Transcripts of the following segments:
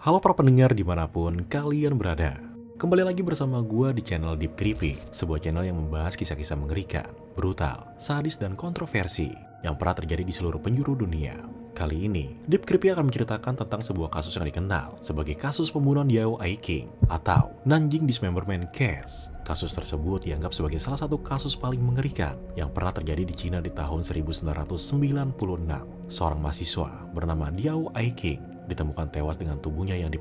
Halo para pendengar dimanapun kalian berada. Kembali lagi bersama gua di channel Deep Creepy, sebuah channel yang membahas kisah-kisah mengerikan, brutal, sadis, dan kontroversi yang pernah terjadi di seluruh penjuru dunia. Kali ini, Deep Creepy akan menceritakan tentang sebuah kasus yang dikenal sebagai kasus pembunuhan Yao Aiking atau Nanjing Dismemberment Case. Kasus tersebut dianggap sebagai salah satu kasus paling mengerikan yang pernah terjadi di Cina di tahun 1996. Seorang mahasiswa bernama Yao Aiking ditemukan tewas dengan tubuhnya yang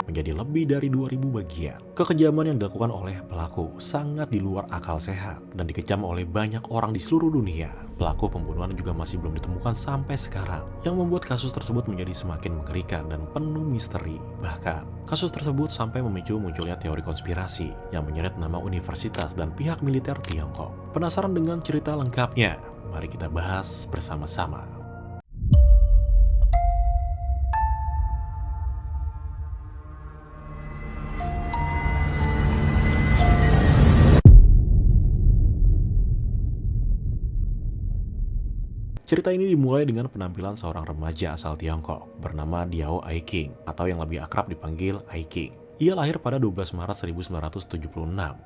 menjadi lebih dari 2000 bagian. Kekejaman yang dilakukan oleh pelaku sangat di luar akal sehat dan dikecam oleh banyak orang di seluruh dunia. Pelaku pembunuhan juga masih belum ditemukan sampai sekarang, yang membuat kasus tersebut menjadi semakin mengerikan dan penuh misteri. Bahkan, kasus tersebut sampai memicu munculnya teori konspirasi yang menyeret nama universitas dan pihak militer Tiongkok. Penasaran dengan cerita lengkapnya? Mari kita bahas bersama-sama. Cerita ini dimulai dengan penampilan seorang remaja asal Tiongkok bernama Yao Aiking atau yang lebih akrab dipanggil Aiking. Ia lahir pada 12 Maret 1976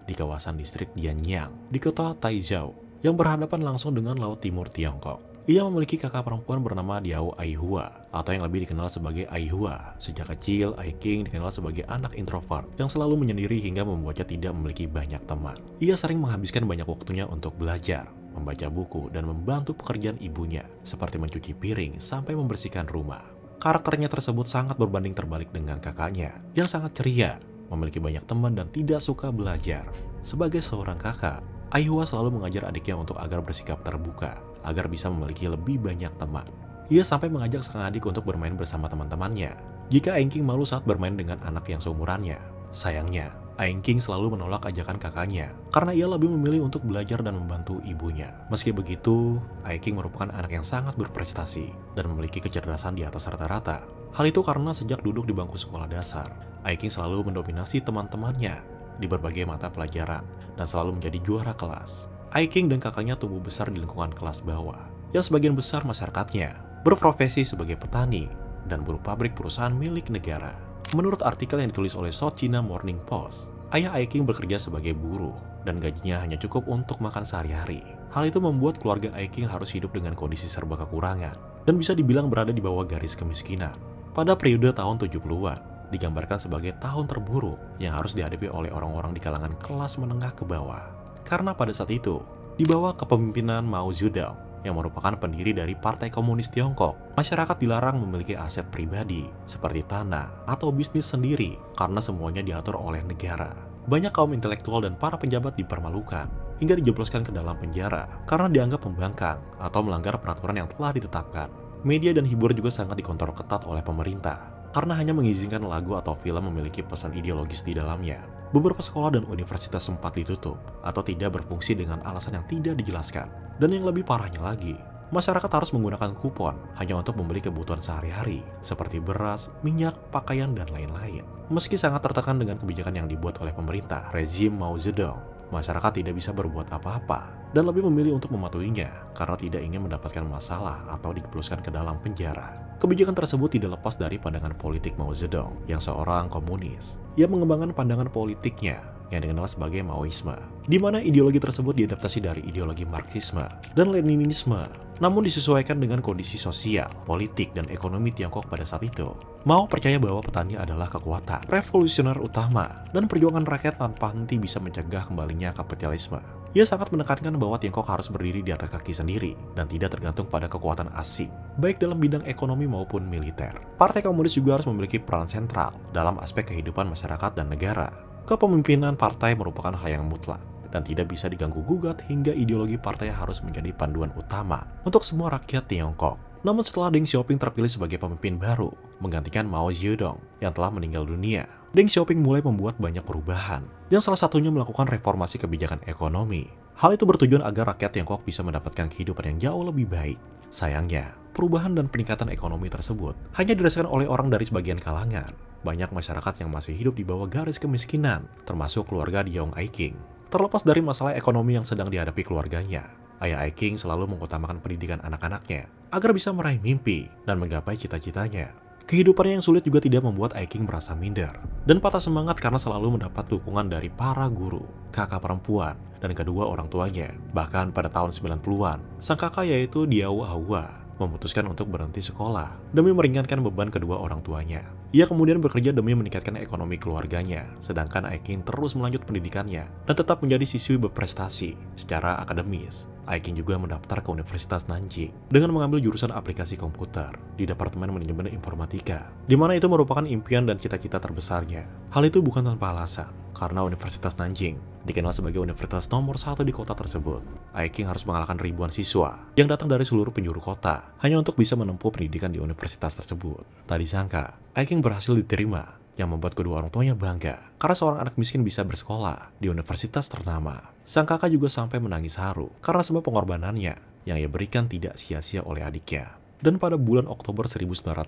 di kawasan distrik Dianyang di kota Taizhou yang berhadapan langsung dengan Laut Timur Tiongkok. Ia memiliki kakak perempuan bernama Yao Aihua atau yang lebih dikenal sebagai Aihua. Sejak kecil, Aiking dikenal sebagai anak introvert yang selalu menyendiri hingga membuatnya tidak memiliki banyak teman. Ia sering menghabiskan banyak waktunya untuk belajar, membaca buku, dan membantu pekerjaan ibunya, seperti mencuci piring sampai membersihkan rumah. Karakternya tersebut sangat berbanding terbalik dengan kakaknya, yang sangat ceria, memiliki banyak teman, dan tidak suka belajar. Sebagai seorang kakak, Aihua selalu mengajar adiknya untuk agar bersikap terbuka, agar bisa memiliki lebih banyak teman. Ia sampai mengajak sang adik untuk bermain bersama teman-temannya, jika Aiking malu saat bermain dengan anak yang seumurannya. Sayangnya, Aiking selalu menolak ajakan kakaknya karena ia lebih memilih untuk belajar dan membantu ibunya. Meski begitu, Aiking merupakan anak yang sangat berprestasi dan memiliki kecerdasan di atas rata-rata. Hal itu karena sejak duduk di bangku sekolah dasar, Aiking selalu mendominasi teman-temannya di berbagai mata pelajaran dan selalu menjadi juara kelas. Aiking dan kakaknya tumbuh besar di lingkungan kelas bawah, yang sebagian besar masyarakatnya berprofesi sebagai petani dan buruh pabrik perusahaan milik negara. Menurut artikel yang ditulis oleh South China Morning Post, ayah Aiking bekerja sebagai buruh dan gajinya hanya cukup untuk makan sehari-hari. Hal itu membuat keluarga Aiking harus hidup dengan kondisi serba kekurangan dan bisa dibilang berada di bawah garis kemiskinan. Pada periode tahun 70-an, digambarkan sebagai tahun terburuk yang harus dihadapi oleh orang-orang di kalangan kelas menengah ke bawah. Karena pada saat itu, di bawah kepemimpinan Mao Zedong, yang merupakan pendiri dari Partai Komunis Tiongkok, masyarakat dilarang memiliki aset pribadi seperti tanah atau bisnis sendiri karena semuanya diatur oleh negara. Banyak kaum intelektual dan para penjabat dipermalukan hingga dijebloskan ke dalam penjara karena dianggap membangkang atau melanggar peraturan yang telah ditetapkan. Media dan hiburan juga sangat dikontrol ketat oleh pemerintah karena hanya mengizinkan lagu atau film memiliki pesan ideologis di dalamnya. Beberapa sekolah dan universitas sempat ditutup atau tidak berfungsi dengan alasan yang tidak dijelaskan. Dan yang lebih parahnya lagi, masyarakat harus menggunakan kupon hanya untuk membeli kebutuhan sehari-hari seperti beras, minyak, pakaian, dan lain-lain. Meski sangat tertekan dengan kebijakan yang dibuat oleh pemerintah rezim Mao Zedong, masyarakat tidak bisa berbuat apa-apa dan lebih memilih untuk mematuhinya karena tidak ingin mendapatkan masalah atau dijebloskan ke dalam penjara. Kebijakan tersebut tidak lepas dari pandangan politik Mao Zedong yang seorang komunis. Ia mengembangkan pandangan politiknya yang dikenal sebagai Maoisme, di mana ideologi tersebut diadaptasi dari ideologi Marxisme dan Leninisme, namun disesuaikan dengan kondisi sosial, politik, dan ekonomi Tiongkok pada saat itu. Mao percaya bahwa petani adalah kekuatan revolusioner utama dan perjuangan rakyat tanpa henti bisa mencegah kembalinya kapitalisme. Ia sangat menekankan bahwa Tiongkok harus berdiri di atas kaki sendiri dan tidak tergantung pada kekuatan asing, baik dalam bidang ekonomi maupun militer. Partai Komunis juga harus memiliki peran sentral dalam aspek kehidupan masyarakat dan negara. Kepemimpinan partai merupakan hal yang mutlak dan tidak bisa diganggu-gugat hingga ideologi partai harus menjadi panduan utama untuk semua rakyat Tiongkok. Namun setelah Deng Xiaoping terpilih sebagai pemimpin baru, menggantikan Mao Zedong yang telah meninggal dunia, Deng Xiaoping mulai membuat banyak perubahan, yang salah satunya melakukan reformasi kebijakan ekonomi. Hal itu bertujuan agar rakyat Tiongkok bisa mendapatkan kehidupan yang jauh lebih baik. Sayangnya, perubahan dan peningkatan ekonomi tersebut hanya dirasakan oleh orang dari sebagian kalangan. Banyak masyarakat yang masih hidup di bawah garis kemiskinan, termasuk keluarga Yao Aiking. Terlepas dari masalah ekonomi yang sedang dihadapi keluarganya, ayah Aiking selalu mengutamakan pendidikan anak-anaknya agar bisa meraih mimpi dan menggapai cita-citanya. Kehidupannya yang sulit juga tidak membuat Aiking merasa minder dan patah semangat karena selalu mendapat dukungan dari para guru, kakak perempuan, dan kedua orang tuanya. Bahkan pada tahun 90-an, sang kakak yaitu Diao Ahua memutuskan untuk berhenti sekolah demi meringankan beban kedua orang tuanya. Ia kemudian bekerja demi meningkatkan ekonomi keluarganya, sedangkan Aiking terus melanjut pendidikannya dan tetap menjadi siswi berprestasi secara akademis. Aiking juga mendaftar ke Universitas Nanjing dengan mengambil jurusan aplikasi komputer di Departemen Manajemen Informatika, di mana itu merupakan impian dan cita-cita terbesarnya. Hal itu bukan tanpa alasan, karena Universitas Nanjing dikenal sebagai universitas nomor 1 di kota tersebut. Aiking harus mengalahkan ribuan siswa yang datang dari seluruh penjuru kota hanya untuk bisa menempuh pendidikan di universitas tersebut. Tak disangka, Aiking berhasil diterima, yang membuat kedua orang tuanya bangga karena seorang anak miskin bisa bersekolah di universitas ternama. Sang kakak juga sampai menangis haru karena semua pengorbanannya yang ia berikan tidak sia-sia oleh adiknya. Dan pada bulan Oktober 1995,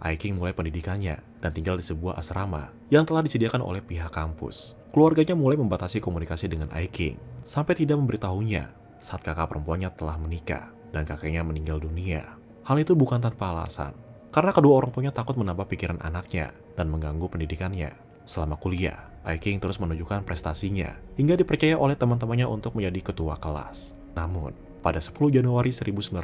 Aiking mulai pendidikannya dan tinggal di sebuah asrama yang telah disediakan oleh pihak kampus. Keluarganya mulai membatasi komunikasi dengan Aiking sampai tidak memberitahunya saat kakak perempuannya telah menikah dan kakeknya meninggal dunia. Hal itu bukan tanpa alasan, karena kedua orang tuanya takut menambah pikiran anaknya dan mengganggu pendidikannya. Selama kuliah, Aiking terus menunjukkan prestasinya hingga dipercaya oleh teman-temannya untuk menjadi ketua kelas. Namun, pada 10 Januari 1996,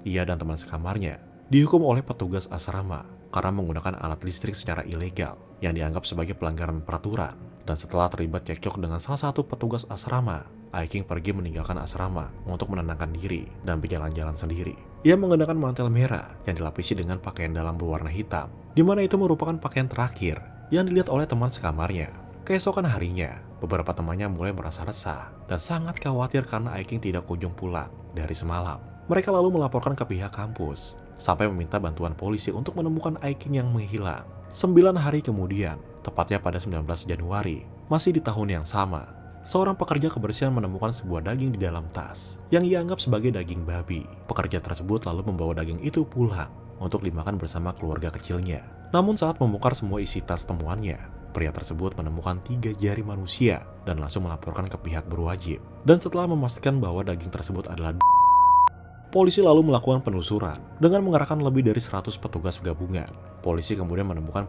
ia dan teman sekamarnya dihukum oleh petugas asrama karena menggunakan alat listrik secara ilegal yang dianggap sebagai pelanggaran peraturan. Dan setelah terlibat cekcok dengan salah satu petugas asrama, Aiking pergi meninggalkan asrama untuk menenangkan diri dan berjalan-jalan sendiri. Ia mengenakan mantel merah yang dilapisi dengan pakaian dalam berwarna hitam, di mana itu merupakan pakaian terakhir yang dilihat oleh teman sekamarnya. Keesokan harinya, beberapa temannya mulai merasa resah dan sangat khawatir karena Aiking tidak kunjung pulang dari semalam. Mereka lalu melaporkan ke pihak kampus, sampai meminta bantuan polisi untuk menemukan Aiking yang menghilang. 9 hari kemudian, tepatnya pada 19 Januari, masih di tahun yang sama, seorang pekerja kebersihan menemukan sebuah daging di dalam tas yang ia anggap sebagai daging babi. Pekerja tersebut lalu membawa daging itu pulang untuk dimakan bersama keluarga kecilnya. Namun saat membongkar semua isi tas temuannya, pria tersebut menemukan 3 jari manusia dan langsung melaporkan ke pihak berwajib. Dan setelah memastikan bahwa daging tersebut adalah polisi lalu melakukan penelusuran dengan mengerahkan lebih dari 100 petugas gabungan. Polisi kemudian menemukan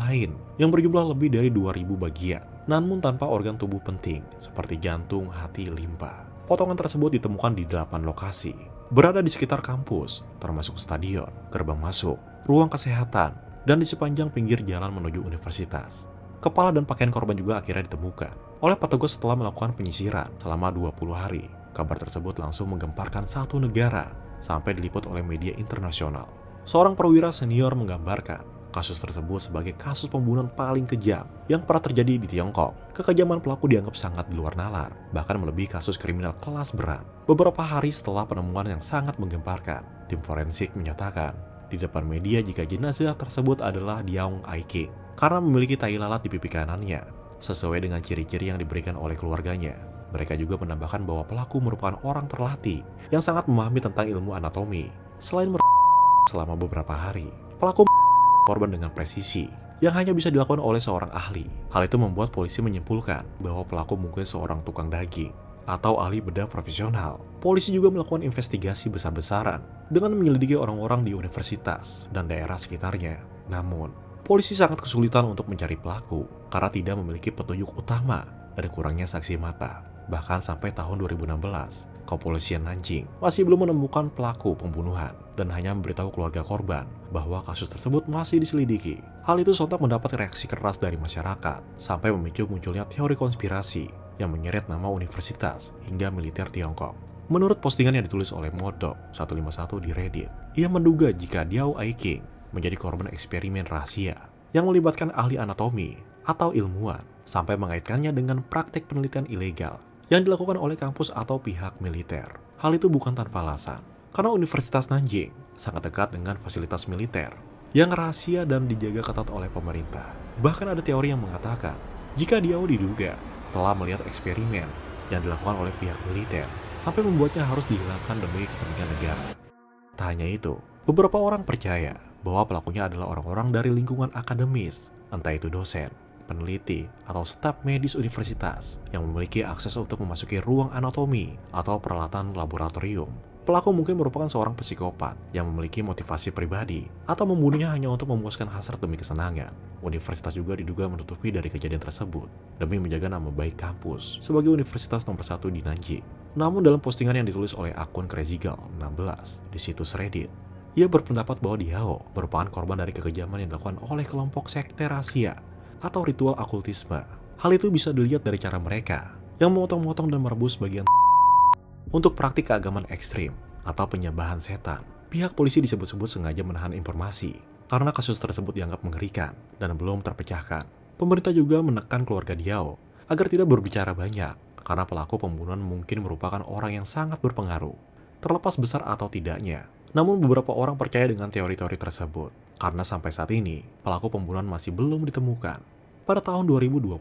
lain yang berjumlah lebih dari 2.000 bagian, namun tanpa organ tubuh penting seperti jantung, hati, limpa. Potongan tersebut ditemukan di 8 lokasi, berada di sekitar kampus, termasuk stadion, gerbang masuk, ruang kesehatan, dan di sepanjang pinggir jalan menuju universitas. Kepala dan pakaian korban juga akhirnya ditemukan oleh petugas setelah melakukan penyisiran selama 20 hari. Kabar tersebut langsung menggemparkan satu negara sampai diliput oleh media internasional. Seorang perwira senior menggambarkan kasus tersebut sebagai kasus pembunuhan paling kejam yang pernah terjadi di Tiongkok. Kekejaman pelaku dianggap sangat di luar nalar, bahkan melebihi kasus kriminal kelas berat. Beberapa hari setelah penemuan yang sangat menggemparkan, tim forensik menyatakan di depan media jika jenazah tersebut adalah Diao Aiking karena memiliki tai lalat di pipi kanannya, sesuai dengan ciri-ciri yang diberikan oleh keluarganya. Mereka juga menambahkan bahwa pelaku merupakan orang terlatih yang sangat memahami tentang ilmu anatomi. Selain selama beberapa hari, pelaku korban dengan presisi yang hanya bisa dilakukan oleh seorang ahli. Hal itu membuat polisi menyimpulkan bahwa pelaku mungkin seorang tukang daging atau ahli bedah profesional. Polisi juga melakukan investigasi besar-besaran dengan menyelidiki orang-orang di universitas dan daerah sekitarnya. Namun, polisi sangat kesulitan untuk mencari pelaku karena tidak memiliki petunjuk utama dan kurangnya saksi mata. Bahkan sampai tahun 2016, kepolisian Nanjing masih belum menemukan pelaku pembunuhan dan hanya memberitahu keluarga korban bahwa kasus tersebut masih diselidiki. Hal itu sontak mendapat reaksi keras dari masyarakat sampai memicu munculnya teori konspirasi yang menyeret nama universitas hingga militer Tiongkok. Menurut postingan yang ditulis oleh Modok 151 di Reddit, ia menduga jika Diao Aiking menjadi korban eksperimen rahasia yang melibatkan ahli anatomi atau ilmuwan sampai mengaitkannya dengan praktek penelitian ilegal yang dilakukan oleh kampus atau pihak militer. Hal itu bukan tanpa alasan, karena Universitas Nanjing sangat dekat dengan fasilitas militer yang rahasia dan dijaga ketat oleh pemerintah. Bahkan ada teori yang mengatakan, jika Diao diduga telah melihat eksperimen yang dilakukan oleh pihak militer, sampai membuatnya harus dihilangkan demi kepentingan negara. Tak hanya itu, beberapa orang percaya bahwa pelakunya adalah orang-orang dari lingkungan akademis, entah itu dosen, peneliti, atau staf medis universitas yang memiliki akses untuk memasuki ruang anatomi atau peralatan laboratorium Pelaku mungkin merupakan seorang psikopat yang memiliki motivasi pribadi atau membunuhnya hanya untuk memuaskan hasrat demi kesenangan. Universitas juga diduga menutupi dari kejadian tersebut demi menjaga nama baik kampus sebagai universitas nomor 1 di Nanjing. Namun dalam postingan yang ditulis oleh akun Crazygal 16 di situs Reddit, ia berpendapat bahwa Diao merupakan korban dari kekejaman yang dilakukan oleh kelompok sekte rahasia atau ritual okultisme. Hal itu bisa dilihat dari cara mereka yang memotong-motong dan merebus bagian untuk praktik keagamaan ekstrim atau penyembahan setan. Pihak polisi disebut-sebut sengaja menahan informasi karena kasus tersebut dianggap mengerikan dan belum terpecahkan. Pemerintah juga menekan keluarga Diao agar tidak berbicara banyak karena pelaku pembunuhan mungkin merupakan orang yang sangat berpengaruh, terlepas besar atau tidaknya. Namun beberapa orang percaya dengan teori-teori tersebut karena sampai saat ini pelaku pembunuhan masih belum ditemukan. Pada tahun 2020,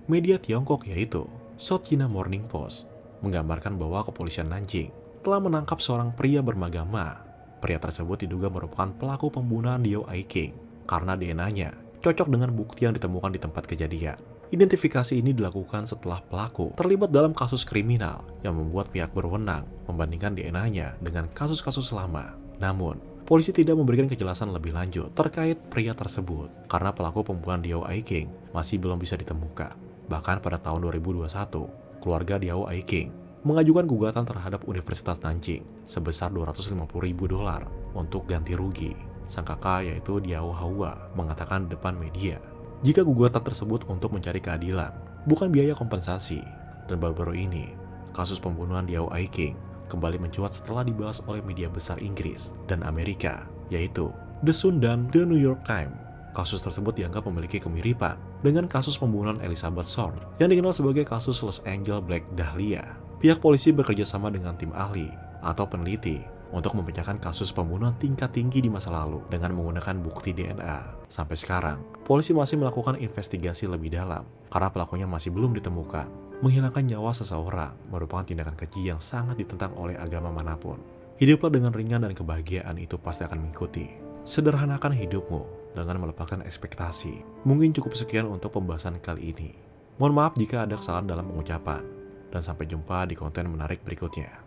media Tiongkok yaitu South China Morning Post menggambarkan bahwa kepolisian Nanjing telah menangkap seorang pria bermagama. Pria tersebut diduga merupakan pelaku pembunuhan Diao Aiking karena DNA-nya cocok dengan bukti yang ditemukan di tempat kejadian. Identifikasi ini dilakukan setelah pelaku terlibat dalam kasus kriminal yang membuat pihak berwenang membandingkan DNA-nya dengan kasus-kasus lama. Namun, polisi tidak memberikan kejelasan lebih lanjut terkait pria tersebut karena pelaku pembunuhan Diao Aiking masih belum bisa ditemukan. Bahkan pada tahun 2021, keluarga Diao Aiking mengajukan gugatan terhadap Universitas Nanjing sebesar $250.000 untuk ganti rugi. Sang kakak yaitu Diao Hawa mengatakan di depan media, jika gugatan tersebut untuk mencari keadilan, bukan biaya kompensasi. Dan baru-baru ini, kasus pembunuhan Diao Aiking kembali mencuat setelah dibahas oleh media besar Inggris dan Amerika, yaitu The Sun dan The New York Times. Kasus tersebut dianggap memiliki kemiripan dengan kasus pembunuhan Elizabeth Short yang dikenal sebagai kasus Los Angeles Black Dahlia. Pihak polisi bekerja sama dengan tim ahli atau peneliti untuk memecahkan kasus pembunuhan tingkat tinggi di masa lalu dengan menggunakan bukti DNA. Sampai sekarang, polisi masih melakukan investigasi lebih dalam karena pelakunya masih belum ditemukan. Menghilangkan nyawa seseorang merupakan tindakan keji yang sangat ditentang oleh agama manapun. Hiduplah dengan ringan dan kebahagiaan itu pasti akan mengikuti. Sederhanakan hidupmu dengan melepaskan ekspektasi. Mungkin cukup sekian untuk pembahasan kali ini. Mohon maaf jika ada kesalahan dalam pengucapan. Dan sampai jumpa di konten menarik berikutnya.